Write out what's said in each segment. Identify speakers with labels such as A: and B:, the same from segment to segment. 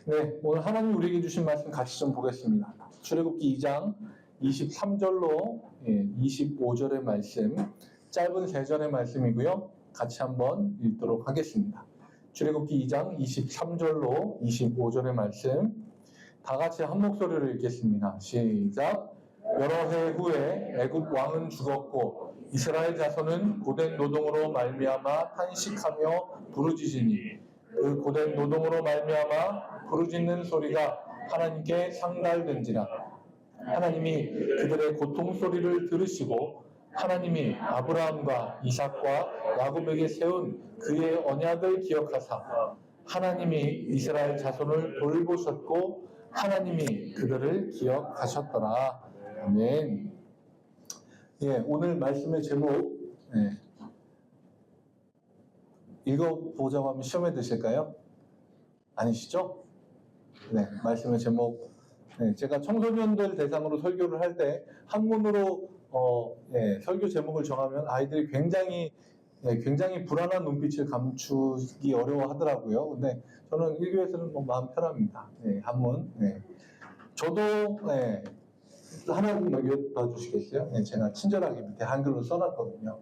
A: 네, 오늘 하나님 우리에게 주신 말씀 같이 좀 보겠습니다. 출애굽기 2장 23절로 25절의 말씀, 짧은 3절의 말씀이고요. 같이 한번 읽도록 하겠습니다. 출애굽기 2장 23절로 25절의 말씀, 다 같이 한 목소리로 읽겠습니다. 시작! 여러 해 후에 애굽 왕은 죽었고 이스라엘 자손은 고된 노동으로 말미암아 탄식하며 부르짖으니 그 고된 노동으로 말미암아 부르짖는 소리가 하나님께 상달된지라. 하나님이 그들의 고통 소리를 들으시고 하나님이 아브라함과 이삭과 야곱에게 세운 그의 언약을 기억하사 하나님이 이스라엘 자손을 돌보셨고 하나님이 그들을 기억하셨더라. 아멘. 예, 오늘 말씀의 제목 읽어보자고 하면 시험에 드실까요? 아니시죠? 네, 말씀의 제목. 제가 청소년들 대상으로 설교를 할 때 한문으로 설교 제목을 정하면 아이들이 굉장히 불안한 눈빛을 감추기 어려워하더라고요. 근데 저는 1교에서는 뭐 마음 편합니다. 한문. 저도 하나님만 읽어주시겠어요? 제가 친절하게 밑에 한글로 써놨거든요.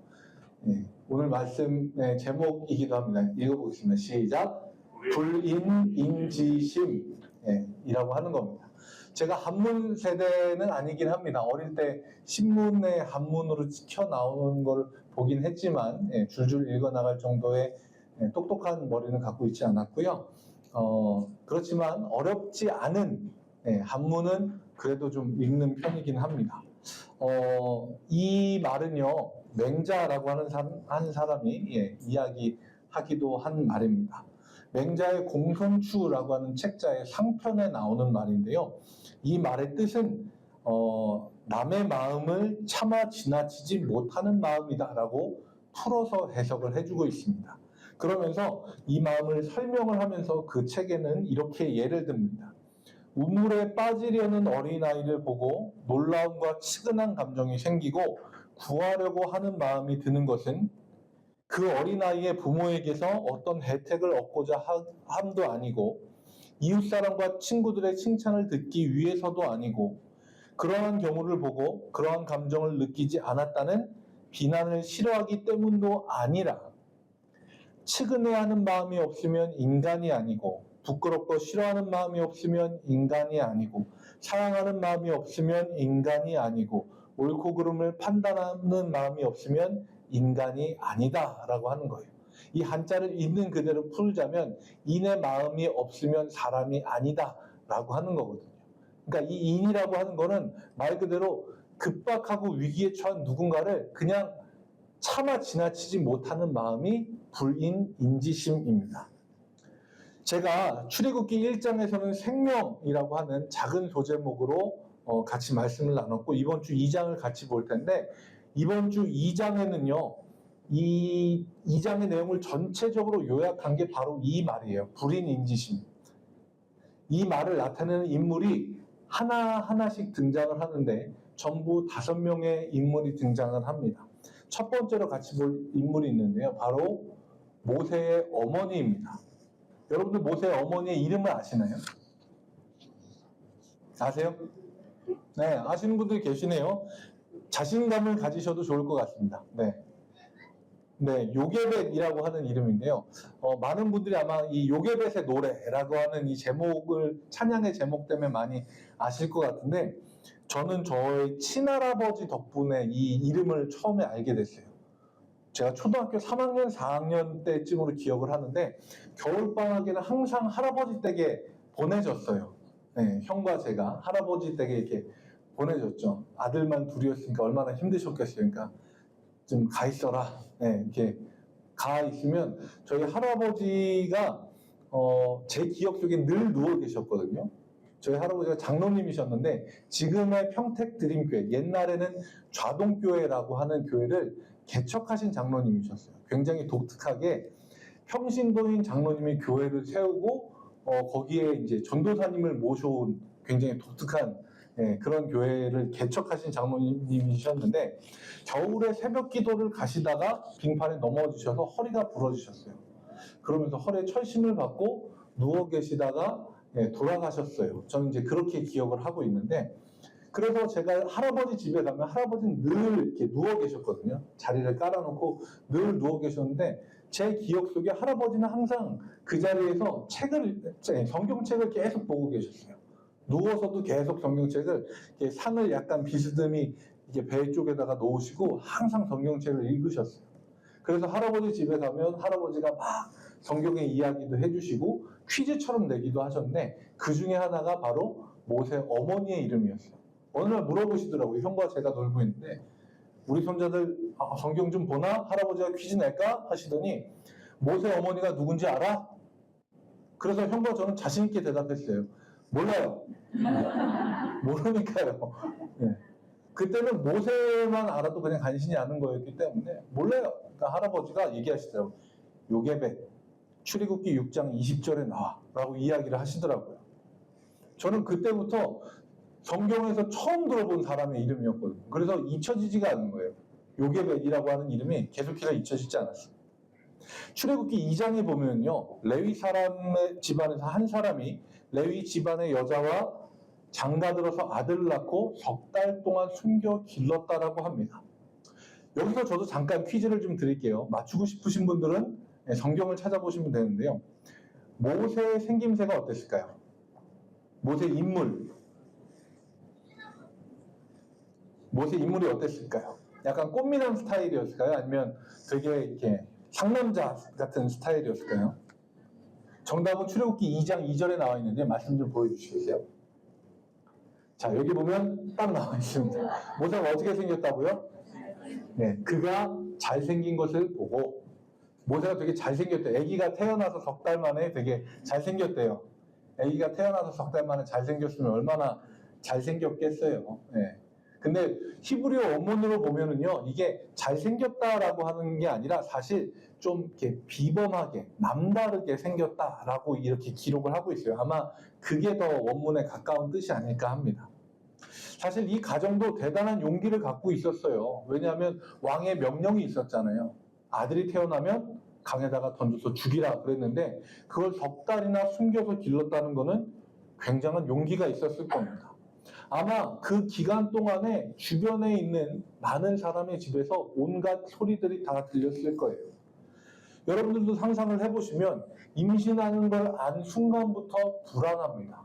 A: 오늘 말씀 제목이기도 합니다. 읽어보겠습니다. 시작! 불인인지심 이라고 하는 겁니다. 제가 한문 세대는 아니긴 합니다. 어릴 때 신문에 한문으로 찍혀 나오는 걸 보긴 했지만 줄줄 읽어나갈 정도의 똑똑한 머리는 갖고 있지 않았고요. 그렇지만 어렵지 않은 한문은 그래도 좀 읽는 편이긴 합니다. 이 말은요, 맹자라고 하는 사람이 이야기하기도 한 말입니다. 맹자의 공손추라고 하는 책자의 상편에 나오는 말인데요. 이 말의 뜻은 남의 마음을 차마 지나치지 못하는 마음이다라고 풀어서 해석을 해주고 있습니다. 그러면서 이 마음을 설명을 하면서 그 책에는 이렇게 예를 듭니다. 우물에 빠지려는 어린아이를 보고 놀라움과 치근한 감정이 생기고 구하려고 하는 마음이 드는 것은 그 어린아이의 부모에게서 어떤 혜택을 얻고자 함도 아니고 이웃사람과 친구들의 칭찬을 듣기 위해서도 아니고 그러한 경우를 보고 그러한 감정을 느끼지 않았다는 비난을 싫어하기 때문도 아니라 측은해하는 마음이 없으면 인간이 아니고 부끄럽고 싫어하는 마음이 없으면 인간이 아니고 사랑하는 마음이 없으면 인간이 아니고 옳고 그름을 판단하는 마음이 없으면 인간이 아니다 라고 하는 거예요. 이 한자를 있는 그대로 풀자면 인의 마음이 없으면 사람이 아니다 라고 하는 거거든요. 그러니까 이 인이라고 하는 거는 말 그대로 급박하고 위기에 처한 누군가를 그냥 차마 지나치지 못하는 마음이 불인인지심입니다. 제가 출애굽기 1장에서는 생명이라고 하는 작은 소제목으로 같이 말씀을 나눴고 이번 주 2장을 같이 볼 텐데 이번 주 2장에는요 이 2장의 내용을 전체적으로 요약한 게 바로 이 말이에요. 불인인지심. 이 말을 나타내는 인물이 하나하나씩 등장을 하는데 전부 5명의 인물이 등장을 합니다. 첫 번째로 같이 볼 인물이 있는데요. 바로 모세의 어머니입니다. 여러분들 모세의 어머니의 이름을 아시나요? 아세요? 네, 아시는 분들이 계시네요. 자신감을 가지셔도 좋을 것 같습니다. 네, 요게벳이라고 하는 이름인데요. 많은 분들이 아마 이 요게벳의 노래라고 하는 이 제목을, 찬양의 제목 때문에 많이 아실 것 같은데, 저는 저의 친할아버지 덕분에 이 이름을 처음에 알게 됐어요. 제가 초등학교 3학년, 4학년 때쯤으로 기억을 하는데, 겨울방학에는 항상 할아버지 댁에 보내줬어요. 네, 형과 제가 할아버지 댁에 이렇게 보내줬죠. 아들만 둘이었으니까 얼마나 힘드셨겠어요. 그러니까 좀 가 있어라. 이렇게 가 있으면 저희 할아버지가 제 기억 속에 늘 누워 계셨거든요. 저희 할아버지가 장로님이셨는데 지금의 평택드림교회, 옛날에는 좌동교회라고 하는 교회를 개척하신 장로님이셨어요. 굉장히 독특하게 평신도인 장로님이 교회를 세우고 거기에 이제 전도사님을 모셔온 굉장히 독특한 그런 교회를 개척하신 장로님이셨는데 겨울에 새벽 기도를 가시다가 빙판에 넘어지셔서 허리가 부러지셨어요. 그러면서 허리에 철심을 받고 누워 계시다가 돌아가셨어요. 저는 이제 그렇게 기억을 하고 있는데, 그래서 제가 할아버지 집에 가면 할아버지는 늘 이렇게 누워 계셨거든요. 자리를 깔아놓고 늘 누워 계셨는데, 제 기억 속에 할아버지는 항상 그 자리에서 성경책을 계속 보고 계셨어요. 누워서도 계속 성경책을, 상을 약간 비스듬히 이게 배 쪽에다가 놓으시고 항상 성경책을 읽으셨어요. 그래서 할아버지 집에 가면 할아버지가 막 성경의 이야기도 해주시고 퀴즈처럼 내기도 하셨는데, 그 중에 하나가 바로 모세 어머니의 이름이었어요. 어느 날 물어보시더라고요. 형과 제가 놀고 있는데, 우리 손자들 성경 좀 보나? 할아버지가 퀴즈 낼까? 하시더니, 모세 어머니가 누군지 알아? 그래서 형과 저는 자신 있게 대답했어요. 몰라요. 모르니까요. 네. 그때는 모세만 알아도 그냥 간신히 아는 거였기 때문에 몰라요. 그러니까 할아버지가 얘기하시더라고요. 요게벳 출애굽기 6장 20절에 나와 라고 이야기를 하시더라고요. 저는 그때부터 성경에서 처음 들어본 사람의 이름이었거든요. 그래서 잊혀지지가 않는 거예요. 요게벳이라고 하는 이름이 계속해서 잊혀지지 않았어요. 출애굽기 2장에 보면요, 레위 사람의 집안에서 한 사람이 레위 집안의 여자와 장가들어서 아들을 낳고 석 달 동안 숨겨 길렀다라고 합니다. 여기서 저도 잠깐 퀴즈를 좀 드릴게요. 맞추고 싶으신 분들은 성경을 찾아보시면 되는데요. 모세의 생김새가 어땠을까요? 모세 인물. 모세 인물이 어땠을까요? 약간 꽃미남 스타일이었을까요? 아니면 되게 이렇게 상남자 같은 스타일이었을까요? 정답은 출애굽기 2장 2절에 나와 있는데 말씀 좀 보여주시겠어요? 자, 여기 보면 딱 나와 있습니다. 모세가 어떻게 생겼다고요? 네, 그가 잘생긴 것을 보고, 모세가 되게 잘생겼대요. 아기가 태어나서 석 달 만에 되게 잘생겼대요. 아기가 태어나서 석 달 만에 잘생겼으면 얼마나 잘생겼겠어요. 네. 근데 히브리어 원문으로 보면은요, 이게 잘생겼다라고 하는 게 아니라 사실 좀 이렇게 비범하게 남다르게 생겼다라고 이렇게 기록을 하고 있어요. 아마 그게 더 원문에 가까운 뜻이 아닐까 합니다. 사실 이 가정도 대단한 용기를 갖고 있었어요. 왜냐하면 왕의 명령이 있었잖아요. 아들이 태어나면 강에다가 던져서 죽이라 그랬는데, 그걸 석 달이나 숨겨서 길렀다는 것은 굉장한 용기가 있었을 겁니다. 아마 그 기간 동안에 주변에 있는 많은 사람의 집에서 온갖 소리들이 다 들렸을 거예요. 여러분들도 상상을 해보시면 임신하는 걸 안 순간부터 불안합니다.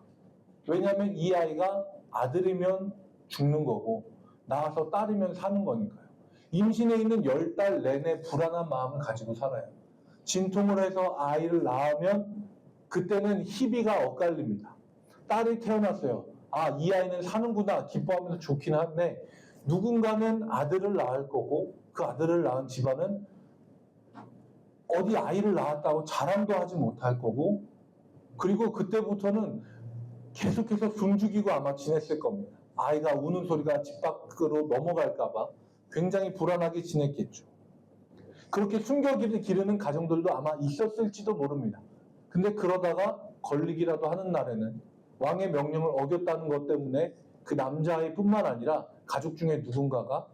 A: 왜냐하면 이 아이가 아들이면 죽는 거고 낳아서 딸이면 사는 거니까요. 임신해 있는 10달 내내 불안한 마음을 가지고 살아요. 진통을 해서 아이를 낳으면 그때는 희비가 엇갈립니다. 딸이 태어났어요. 아, 이 아이는 사는구나 기뻐하면서 좋긴 한데, 누군가는 아들을 낳을 거고 그 아들을 낳은 집안은 어디 아이를 낳았다고 자랑도 하지 못할 거고, 그리고 그때부터는 계속해서 숨죽이고 아마 지냈을 겁니다. 아이가 우는 소리가 집 밖으로 넘어갈까봐 굉장히 불안하게 지냈겠죠. 그렇게 숨겨 기르는 가정들도 아마 있었을지도 모릅니다. 근데 그러다가 걸리기라도 하는 날에는 왕의 명령을 어겼다는 것 때문에 그 남자아이뿐만 아니라 가족 중에 누군가가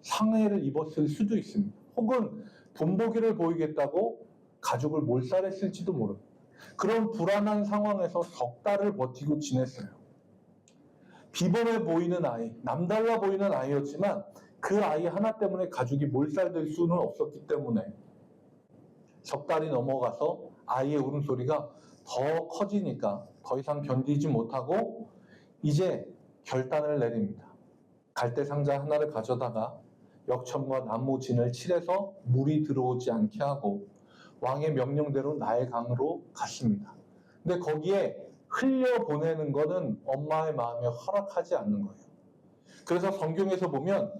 A: 상해를 입었을 수도 있습니다. 혹은 본보기를 보이겠다고 가족을 몰살했을지도 모릅니다. 그런 불안한 상황에서 석 달을 버티고 지냈어요. 비범해 보이는 아이, 남달라 보이는 아이였지만 그 아이 하나 때문에 가족이 몰살될 수는 없었기 때문에 석 달이 넘어가서 아이의 울음소리가 더 커지니까 더 이상 견디지 못하고 이제 결단을 내립니다. 갈대 상자 하나를 가져다가 역청과 나무 진을 칠해서 물이 들어오지 않게 하고 왕의 명령대로 나일강으로 갔습니다. 근데 거기에 흘려보내는 것은 엄마의 마음에 허락하지 않는 거예요. 그래서 성경에서 보면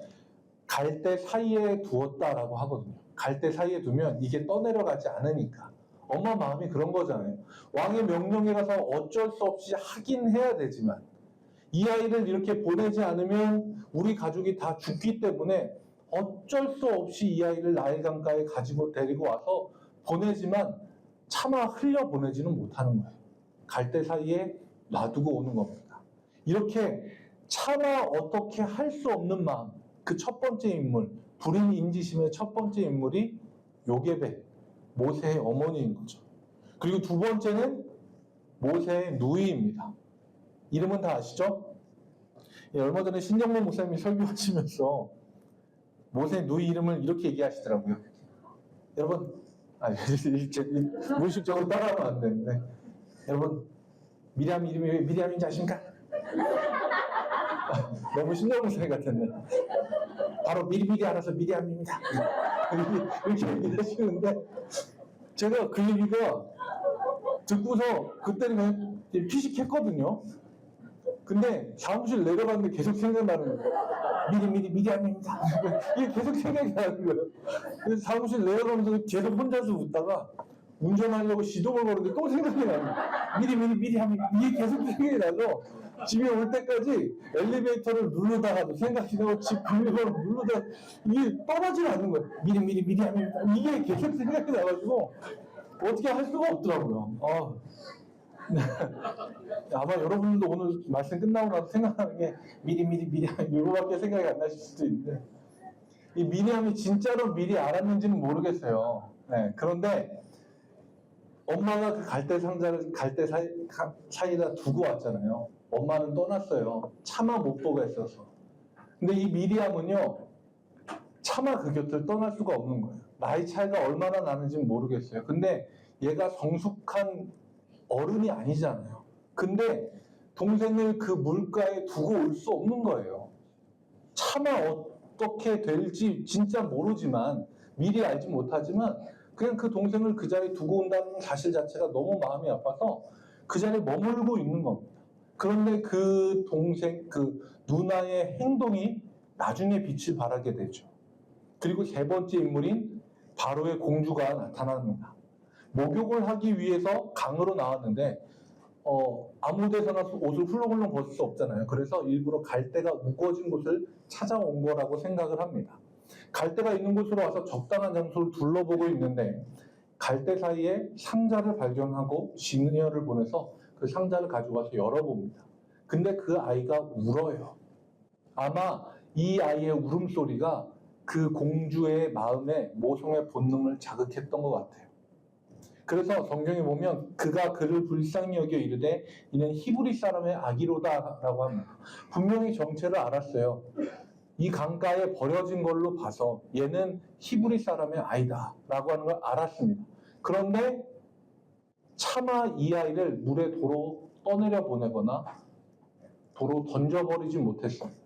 A: 갈대 사이에 두었다라고 하거든요. 갈대 사이에 두면 이게 떠내려가지 않으니까. 엄마 마음이 그런 거잖아요. 왕의 명령에 가서 어쩔 수 없이 하긴 해야 되지만 이 아이를 이렇게 보내지 않으면 우리 가족이 다 죽기 때문에 어쩔 수 없이 이 아이를 나일강가에 가지고 데리고 와서 보내지만 차마 흘려보내지는 못하는 거예요. 갈대 사이에 놔두고 오는 겁니다. 이렇게 차마 어떻게 할 수 없는 마음, 그 첫 번째 인물, 불인 인지심의 첫 번째 인물이 요게벳, 모세의 어머니인 거죠. 그리고 두 번째는 모세의 누이입니다. 이름은 다 아시죠? 예, 얼마 전에 신정모 목사님이 설교하시면서 모세의 누이 이름을 이렇게 얘기하시더라고요. 여러분, 무의식적으로 따라하면 안 되는데, 여러분, 미리암 이름이 왜 미리암인지 아십니까? 너무 신정모 목사님 같았네. 바로 미리미리 알아서 미리암입니다. 이렇게 얘기하시는데, 제가 그 얘기가 듣고서 그때는 그냥 피식했거든요. 근데 사무실 내려갔는데 계속 생각나는 거예요. 미리암입니다. 이게 계속 생각이 나는 거예요. 그래서 사무실 내려가면서 계속 혼자서 웃다가 운전하려고 시동을 거는데 또 생각이 나는 거예요. 미리암입니다. 이게 계속 생각이 나서 집에 올 때까지 엘리베이터를 누르다가도 생각이 나고 집 비밀번호 누르다가 이게 떠나질 않는 거예요. 미리암입니다. 이게 계속 생각이 나가지고 어떻게 할 수가 없더라고요. 아마 여러분들도 오늘 말씀 끝나고 나서 생각하는 게 미리암 이거밖에 생각이 안 나실 수도 있는데, 이 미리암이 진짜로 미리 알았는지는 모르겠어요. 네, 그런데 엄마가 그 갈대 상자를 갈대 사이에다 두고 왔잖아요. 엄마는 떠났어요. 차마 못 보고 있어서. 근데 이 미리암은요, 차마 그 곁을 떠날 수가 없는 거예요. 나이 차이가 얼마나 나는지는 모르겠어요. 근데 얘가 성숙한 어른이 아니잖아요. 근데 동생을 그 물가에 두고 올 수 없는 거예요. 차마 어떻게 될지 진짜 모르지만, 미리 알지 못하지만 그냥 그 동생을 그 자리에 두고 온다는 사실 자체가 너무 마음이 아파서 그 자리에 머물고 있는 겁니다. 그런데 그 동생, 그 누나의 행동이 나중에 빛을 발하게 되죠. 그리고 세 번째 인물인 바로의 공주가 나타납니다. 목욕을 하기 위해서 강으로 나왔는데 아무 데서나 옷을 훌렁훌렁 벗을 수 없잖아요. 그래서 일부러 갈대가 우거진 곳을 찾아온 거라고 생각을 합니다. 갈대가 있는 곳으로 와서 적당한 장소를 둘러보고 있는데 갈대 사이에 상자를 발견하고 시녀를 보내서 그 상자를 가지고 와서 열어봅니다. 근데 그 아이가 울어요. 아마 이 아이의 울음소리가 그 공주의 마음에 모성의 본능을 자극했던 것 같아요. 그래서 성경에 보면 그가 그를 불쌍히 여겨 이르되 이는 히브리 사람의 아기로다라고 합니다. 분명히 정체를 알았어요. 이 강가에 버려진 걸로 봐서 얘는 히브리 사람의 아이다라고 하는 걸 알았습니다. 그런데 차마 이 아이를 물에 도로 떠내려 보내거나 도로 던져버리지 못했습니다.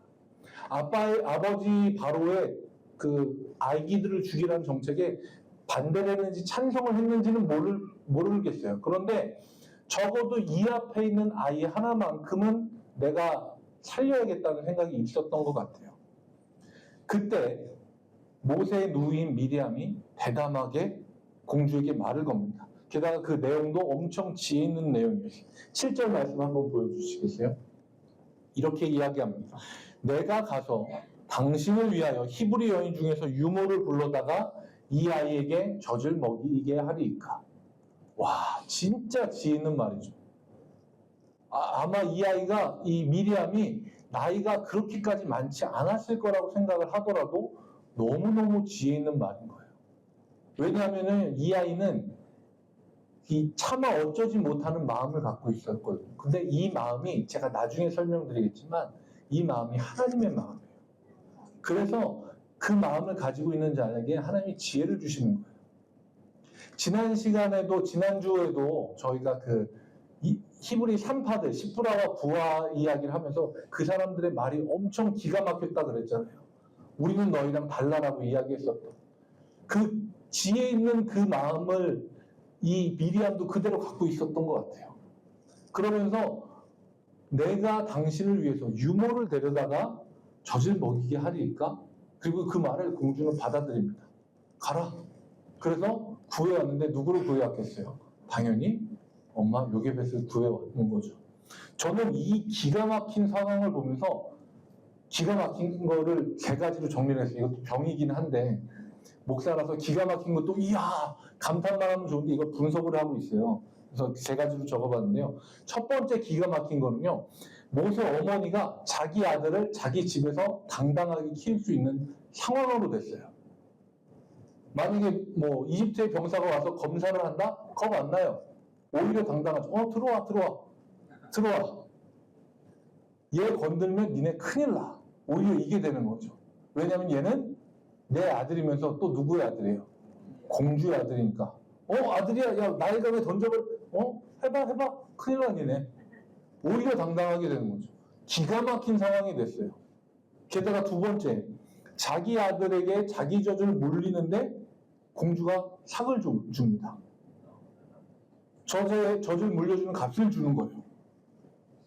A: 아버지 바로의 그 아기들을 죽이라는 정책에 반대를 했는지 찬성을 했는지는 모르겠어요. 그런데 적어도 이 앞에 있는 아이 하나만큼은 내가 살려야겠다는 생각이 있었던 것 같아요. 그때 모세의 누이인 미리암이 대담하게 공주에게 말을 겁니다. 게다가 그 내용도 엄청 지혜 있는 내용이에요. 7절 말씀 한번 보여주시겠어요? 이렇게 이야기합니다. 내가 가서 당신을 위하여 히브리 여인 중에서 유모를 불러다가 이 아이에게 젖을 먹이게 하리이까. 와, 진짜 지혜 있는 말이죠. 아마 이 아이가, 이 미리암이 나이가 그렇게까지 많지 않았을 거라고 생각을 하더라도 너무너무 지혜 있는 말인 거예요. 왜냐하면 이 아이는 이 차마 어쩌지 못하는 마음을 갖고 있었거든요. 근데 이 마음이 제가 나중에 설명드리겠지만 이 마음이 하나님의 마음이에요. 그래서 그 마음을 가지고 있는 자에게 하나님이 지혜를 주시는 거예요. 지난주에도 저희가 그 히브리 3파들, 시프라와 부하 이야기를 하면서 그 사람들의 말이 엄청 기가 막혔다 그랬잖아요. 우리는 너희랑 달라라고 이야기했었던. 그 지혜 있는 그 마음을 이 미리암도 그대로 갖고 있었던 것 같아요. 그러면서 내가 당신을 위해서 유모를 데려다가 젖을 먹이게 하리까? 그리고 그 말을 공주는 받아들입니다. 가라. 그래서 구해왔는데 누구를 구해왔겠어요? 당연히 엄마 요게벳을 구해왔는 거죠. 저는 이 기가 막힌 상황을 보면서 기가 막힌 거를 세 가지로 정리를 했어요. 이것도 병이긴 한데 목사라서 기가 막힌 것도 이야 감탄만 하면 좋은데 이걸 분석을 하고 있어요. 그래서 세 가지로 적어봤는데요. 첫 번째 기가 막힌 거는요. 모세 어머니가 자기 아들을 자기 집에서 당당하게 키울 수 있는 상황으로 됐어요. 만약에 뭐 이집트의 병사가 와서 검사를 한다? 겁 안 나요. 오히려 당당하죠. 들어와. 얘 건들면 니네 큰일 나. 오히려 이게 되는 거죠. 왜냐면 얘는 내 아들이면서 또 누구의 아들이에요? 공주의 아들이니까. 아들이야. 야, 나이가 왜 던져버려? 해봐. 큰일 나, 니네. 오히려 당당하게 되는 거죠. 기가 막힌 상황이 됐어요. 게다가 두 번째, 자기 아들에게 자기 젖을 물리는데 공주가 상을 줍니다. 젖을 물려주는 값을 주는 거예요.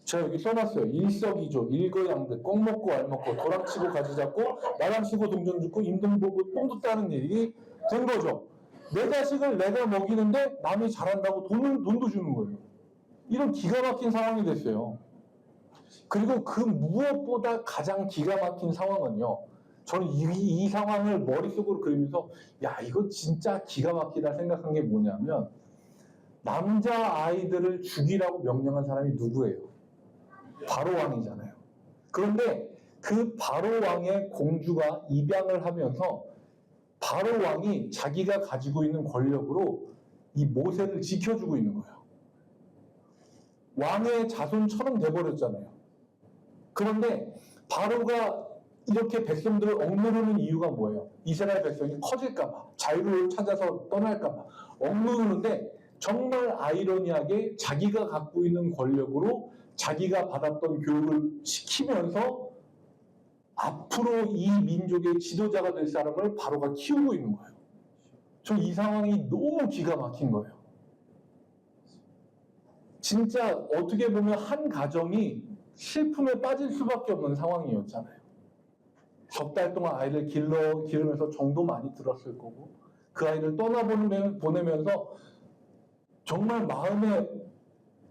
A: 제가 여기 써놨어요. 일석이조, 일거양득, 꼭 먹고 알 먹고, 도랑치고 가지 잡고, 나랑 치고 동전 죽고, 임금 보고 똥도 따는 일이 된 거죠. 내 자식을 내가 먹이는데 남이 잘한다고 돈도 주는 거예요. 이런 기가 막힌 상황이 됐어요. 그리고 그 무엇보다 가장 기가 막힌 상황은요. 저는 이 상황을 머릿속으로 그리면서 야, 이거 진짜 기가 막히다 생각한 게 뭐냐면 남자 아이들을 죽이라고 명령한 사람이 누구예요? 바로 왕이잖아요. 그런데 그 바로 왕의 공주가 입양을 하면서 바로 왕이 자기가 가지고 있는 권력으로 이 모세를 지켜주고 있는 거예요. 왕의 자손처럼 돼버렸잖아요. 그런데 바로가 이렇게 백성들을 억누르는 이유가 뭐예요? 이스라엘 백성이 커질까봐, 자유를 찾아서 떠날까봐 억누르는데 정말 아이러니하게 자기가 갖고 있는 권력으로 자기가 받았던 교육을 시키면서 앞으로 이 민족의 지도자가 될 사람을 바로가 키우고 있는 거예요. 저 이 상황이 너무 기가 막힌 거예요. 진짜 어떻게 보면 한 가정이 슬픔에 빠질 수밖에 없는 상황이었잖아요. 석 달 동안 아이를 기르면서 정도 많이 들었을 거고 그 아이를 보내면서 정말 마음에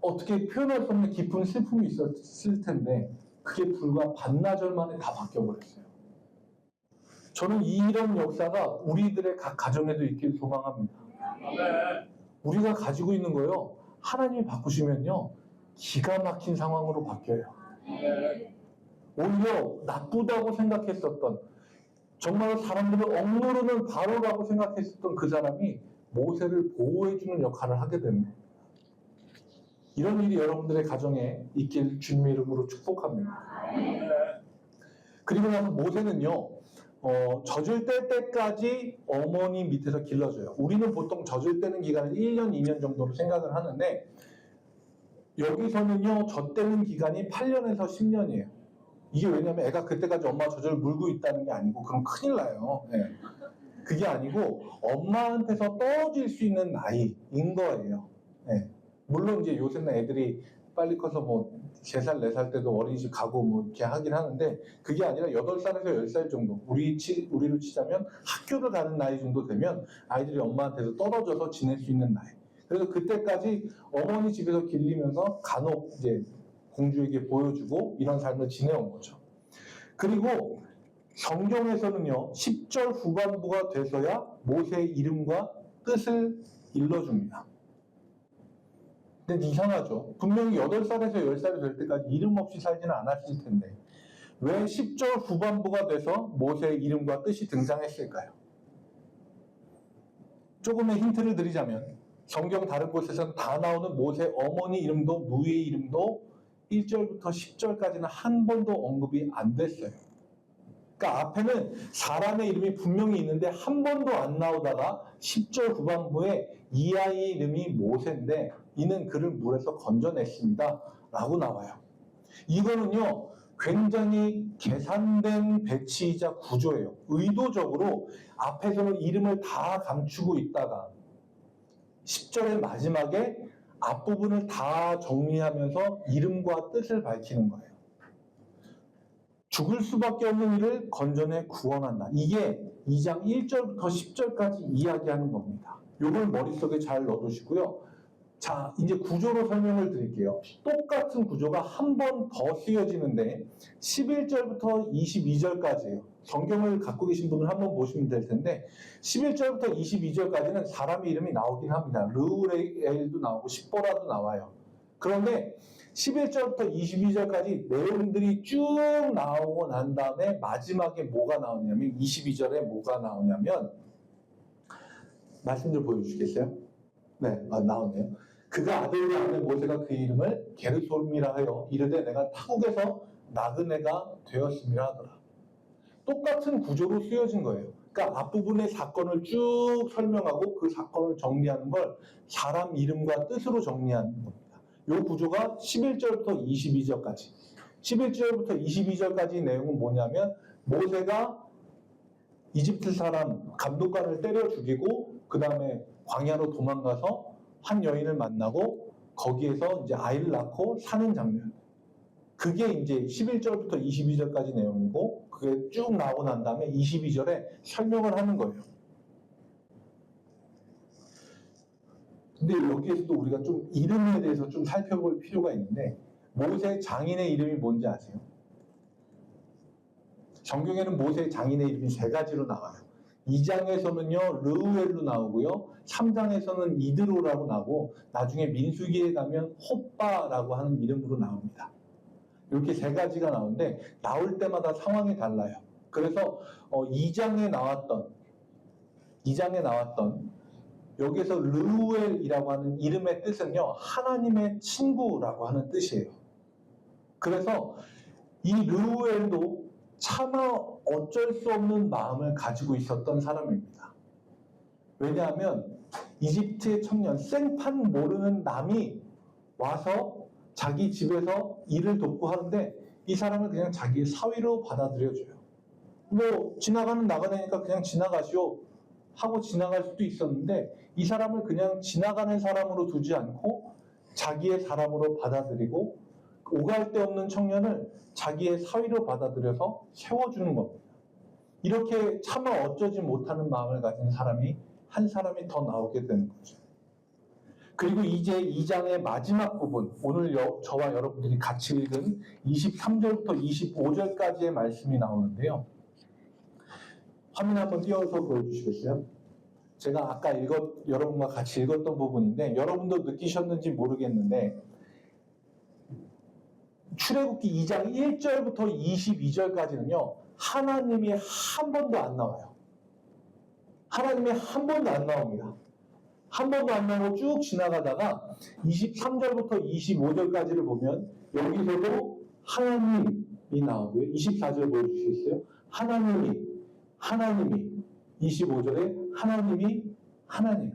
A: 어떻게 표현할 수 없는 깊은 슬픔이 있었을 텐데 그게 불과 반나절 만에 다 바뀌어버렸어요. 저는 이런 역사가 우리들의 각 가정에도 있길 소망합니다. 우리가 가지고 있는 거요. 하나님이 바꾸시면요. 기가 막힌 상황으로 바뀌어요. 오히려 나쁘다고 생각했었던 정말 사람들을 억누르는 바로라고 생각했었던 그 사람이 모세를 보호해주는 역할을 하게 되는 거예요. 이런 일이 여러분들의 가정에 있길 주님의 이름으로 축복합니다. 그리고 나서 모세는요. 젖을 뗄 때까지 어머니 밑에서 길러줘요. 우리는 보통 젖을 떼는 기간을 1년, 2년 정도로 생각을 하는데 여기서는요. 젖 떼는 기간이 8년에서 10년이에요. 이게 왜냐면 애가 그때까지 엄마 젖을 물고 있다는 게 아니고 그럼 큰일 나요. 네. 그게 아니고 엄마한테서 떨어질 수 있는 나이인 거예요. 네. 물론 이제 요새는 애들이 빨리 커서 뭐 3살, 4살 때도 어린이집 가고 뭐 이렇게 하긴 하는데 그게 아니라 8살에서 10살 정도 우리로 치자면 학교를 가는 나이 정도 되면 아이들이 엄마한테서 떨어져서 지낼 수 있는 나이. 그래서 그때까지 어머니 집에서 길리면서 간혹 이제 공주에게 보여주고 이런 삶을 지내온 거죠. 그리고 성경에서는요. 10절 후반부가 돼서야 모세의 이름과 뜻을 일러줍니다. 근데 이상하죠. 분명히 8살에서 10살이 될 때까지 이름 없이 살지는 않았을 텐데 왜 10절 후반부가 돼서 모세의 이름과 뜻이 등장했을까요? 조금의 힌트를 드리자면 성경 다른 곳에서는 다 나오는 모세 어머니 이름도 누이의 이름도 1절부터 10절까지는 한 번도 언급이 안 됐어요. 그러니까 앞에는 사람의 이름이 분명히 있는데 한 번도 안 나오다가 10절 후반부에 이 아이의 이름이 모세인데 이는 그를 물에서 건져냈습니다. 라고 나와요. 이거는요. 굉장히 계산된 배치이자 구조예요. 의도적으로 앞에서는 이름을 다 감추고 있다가 10절의 마지막에 앞부분을 다 정리하면서 이름과 뜻을 밝히는 거예요. 죽을 수밖에 없는 이를 건져내 구원한다. 이게 2장 1절부터 10절까지 이야기하는 겁니다. 이걸 머릿속에 잘 넣어두시고요. 자, 이제 구조로 설명을 드릴게요. 똑같은 구조가 한 번 더 쓰여지는데 11절부터 22절까지예요. 성경을 갖고 계신 분은 한번 보시면 될 텐데 11절부터 22절까지는 사람의 이름이 나오긴 합니다. 르우엘도 나오고 십보라도 나와요. 그런데 11절부터 22절까지 내용들이 쭉 나오고 난 다음에 마지막에 뭐가 나오냐면 22절에 뭐가 나오냐면 말씀 좀 보여주시겠어요? 네, 나오네요. 그가 아들이 아는 모세가 그 이름을 게르솜이라 하여 이르되 내가 타국에서 나그네가 되었음이라 하더라. 똑같은 구조로 쓰여진 거예요. 그러니까 앞부분의 사건을 쭉 설명하고 그 사건을 정리하는 걸 사람 이름과 뜻으로 정리하는 겁니다. 이 구조가 11절부터 22절까지. 11절부터 22절까지 내용은 뭐냐면 모세가 이집트 사람 감독관을 때려 죽이고 그 다음에 광야로 도망가서 한 여인을 만나고 거기에서 이제 아이를 낳고 사는 장면. 그게 이제 11절부터 22절까지 내용이고 그게 쭉 나오고 난 다음에 22절에 설명을 하는 거예요. 근데 여기에서도 우리가 좀 이름에 대해서 좀 살펴볼 필요가 있는데 모세 장인의 이름이 뭔지 아세요? 성경에는 모세 장인의 이름이 세 가지로 나와요. 2장에서는요 르우엘로 나오고요 3장에서는 이드로라고 나오고 나중에 민수기에 가면 홉바라고 하는 이름으로 나옵니다. 이렇게 세 가지가 나오는데 나올 때마다 상황이 달라요. 그래서 2장에 나왔던 여기서 르우엘이라고 하는 이름의 뜻은요 하나님의 친구라고 하는 뜻이에요. 그래서 이 르우엘도 차마 어쩔 수 없는 마음을 가지고 있었던 사람입니다. 왜냐하면 이집트의 청년 생판 모르는 남이 와서 자기 집에서 일을 돕고 하는데 이 사람을 그냥 자기의 사위로 받아들여줘요. 뭐 지나가는 나가다니까 그냥 지나가시오 하고 지나갈 수도 있었는데 이 사람을 그냥 지나가는 사람으로 두지 않고 자기의 사람으로 받아들이고 오갈 데 없는 청년을 자기의 사위로 받아들여서 세워주는 겁니다. 이렇게 차마 어쩌지 못하는 마음을 가진 사람이 한 사람이 더 나오게 되는 거죠. 그리고 이제 2장의 마지막 부분, 오늘 저와 여러분들이 같이 읽은 23절부터 25절까지의 말씀이 나오는데요. 화면 한번 띄워서 보여주시겠어요? 제가 아까 여러분과 같이 읽었던 부분인데 여러분도 느끼셨는지 모르겠는데 출애굽기 2장 1절부터 22절까지는요 하나님이 한 번도 안 나와요. 하나님이 한 번도 안 나옵니다. 한 번도 안 나오고 쭉 지나가다가 23절부터 25절까지를 보면 여기서도 하나님이 나오고요. 24절 보여주시겠어요? 하나님이 25절에 하나님이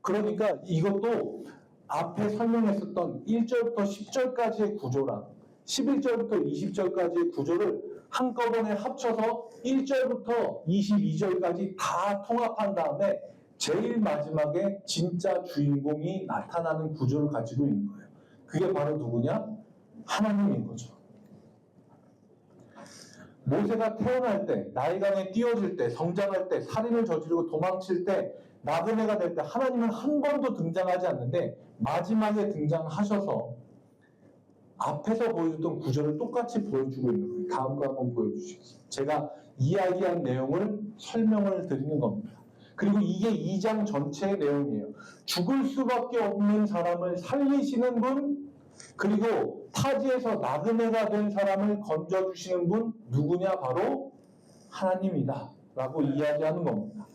A: 그러니까 이것도 앞에 설명했었던 1절부터 10절까지의 구조랑 11절부터 20절까지의 구조를 한꺼번에 합쳐서 1절부터 22절까지 다 통합한 다음에 제일 마지막에 진짜 주인공이 나타나는 구조를 가지고 있는 거예요. 그게 바로 누구냐? 하나님인 거죠. 모세가 태어날 때, 나일강에 띄어질 때, 성장할 때, 살인을 저지르고 도망칠 때, 나그네가 될 때 하나님은 한 번도 등장하지 않는데 마지막에 등장하셔서 앞에서 보여줬던 구조를 똑같이 보여주고 있는 거예요. 다음 거 한번 보여주시겠어요? 제가 이야기한 내용을 설명을 드리는 겁니다. 그리고 이게 2장 전체의 내용이에요. 죽을 수밖에 없는 사람을 살리시는 분, 그리고 타지에서 나그네가 된 사람을 건져주시는 분 누구냐? 바로 하나님이다 라고 이야기하는 겁니다.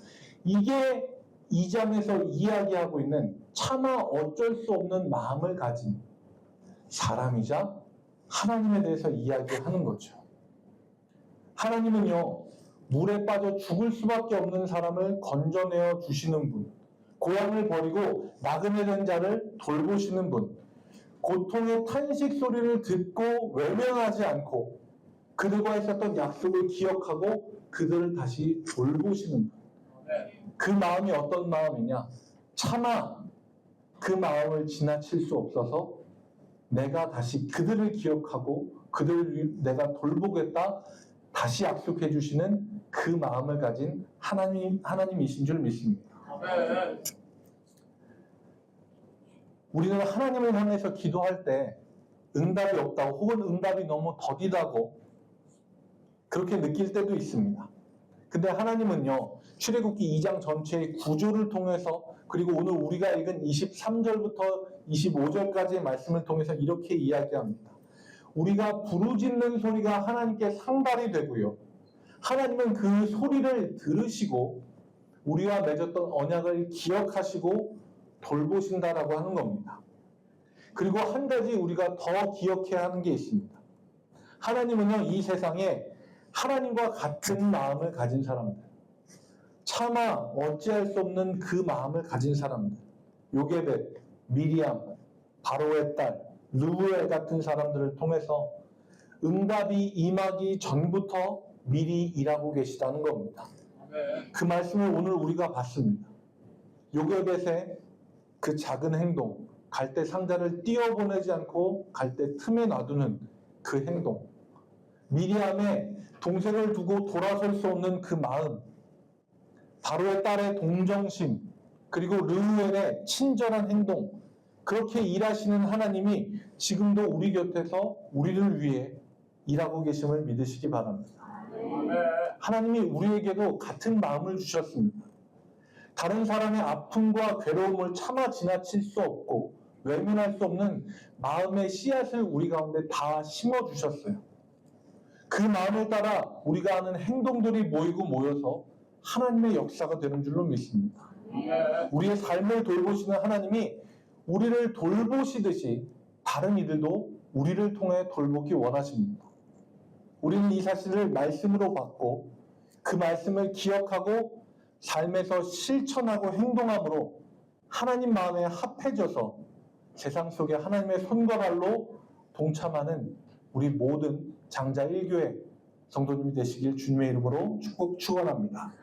A: 이게 2장에서 이야기하고 있는 차마 어쩔 수 없는 마음을 가진 사람이자 하나님에 대해서 이야기하는 거죠. 하나님은요 물에 빠져 죽을 수밖에 없는 사람을 건져내어 주시는 분, 고향을 버리고 나그네 된 자를 돌보시는 분, 고통의 탄식 소리를 듣고 외면하지 않고 그들과 있었던 약속을 기억하고 그들을 다시 돌보시는 분. 그 마음이 어떤 마음이냐? 차마 그 마음을 지나칠 수 없어서 내가 다시 그들을 기억하고 그들을 내가 돌보겠다 다시 약속해 주시는 그 마음을 가진 하나님이신 줄 믿습니다. 우리는 하나님을 향해서 기도할 때 응답이 없다고 혹은 응답이 너무 더디다고 그렇게 느낄 때도 있습니다. 근데 하나님은요 출애굽기 2장 전체의 구조를 통해서 그리고 오늘 우리가 읽은 23절부터 25절까지의 말씀을 통해서 이렇게 이야기합니다. 우리가 부르짖는 소리가 하나님께 상달이 되고요. 하나님은 그 소리를 들으시고 우리와 맺었던 언약을 기억하시고 돌보신다라고 하는 겁니다. 그리고 한 가지 우리가 더 기억해야 하는 게 있습니다. 하나님은요, 이 세상에 하나님과 같은 마음을 가진 사람들, 차마 어찌할 수 없는 그 마음을 가진 사람들, 요게벳, 미리암, 바로의 딸, 르우엘 같은 사람들을 통해서 응답이 임하기 전부터 미리 일하고 계시다는 겁니다. 그 말씀을 오늘 우리가 봤습니다. 요게벳의 그 작은 행동, 갈대 상자를 띄어보내지 않고 갈대 틈에 놔두는 그 행동, 미리암의 동생을 두고 돌아설 수 없는 그 마음, 바로의 딸의 동정심, 그리고 르우엘의 친절한 행동, 그렇게 일하시는 하나님이 지금도 우리 곁에서 우리를 위해 일하고 계심을 믿으시기 바랍니다. 하나님이 우리에게도 같은 마음을 주셨습니다. 다른 사람의 아픔과 괴로움을 차마 지나칠 수 없고 외면할 수 없는 마음의 씨앗을 우리 가운데 다 심어주셨어요. 그 마음을 따라 우리가 하는 행동들이 모이고 모여서 하나님의 역사가 되는 줄로 믿습니다. 우리의 삶을 돌보시는 하나님이 우리를 돌보시듯이 다른 이들도 우리를 통해 돌보기 원하십니다. 우리는 이 사실을 말씀으로 받고 그 말씀을 기억하고 삶에서 실천하고 행동함으로 하나님 마음에 합해져서 세상 속에 하나님의 손과 발로 동참하는 우리 모든 장자 1교회 성도님이 되시길 주님의 이름으로 축원합니다.